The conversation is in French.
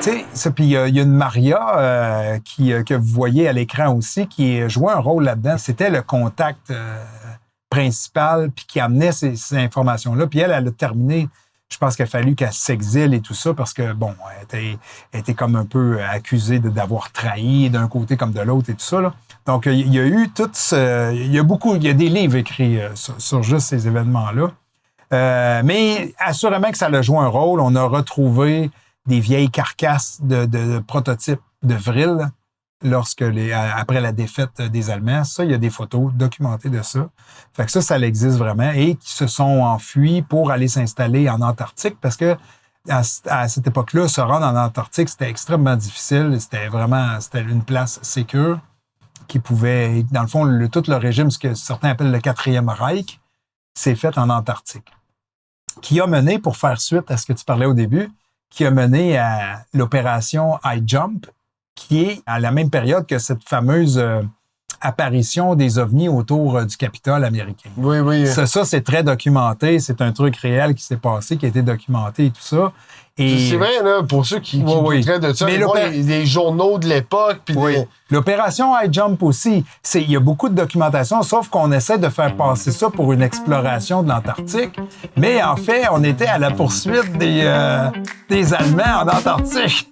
Tu sais, puis il y a une Maria que vous voyez à l'écran aussi qui jouait un rôle là-dedans. C'était le contact principal puis qui amenait ces informations-là. Puis elle a terminé. Je pense qu'il a fallu qu'elle s'exile et tout ça parce que, bon, elle était comme un peu accusée d'avoir trahi d'un côté comme de l'autre et tout ça, là. Donc, il y a eu tout ce... Il y a des livres écrits sur juste ces événements-là. Mais assurément que ça a joué un rôle. On a retrouvé des vieilles carcasses de prototypes de Vril après la défaite des Allemands. Ça, il y a des photos documentées de ça. Fait que ça existe vraiment. Et qui se sont enfuis pour aller s'installer en Antarctique parce que à cette époque-là, se rendre en Antarctique, c'était extrêmement difficile. C'était une place sécure qui pouvait, dans le fond, tout le régime, ce que certains appellent le 4e Reich, s'est fait en Antarctique. Qui a mené, pour faire suite à ce que tu parlais au début, qui a mené à l'opération High Jump, qui est à la même période que cette fameuse apparition des ovnis autour du Capitole américain. Oui. Ça, c'est très documenté. C'est un truc réel qui s'est passé, qui a été documenté et tout ça. Et c'est vrai, là, pour ceux qui douteraient de ça, mais les journaux de l'époque. L'opération High Jump aussi, il y a beaucoup de documentation, sauf qu'on essaie de faire passer ça pour une exploration de l'Antarctique. Mais en fait, on était à la poursuite des Allemands en Antarctique.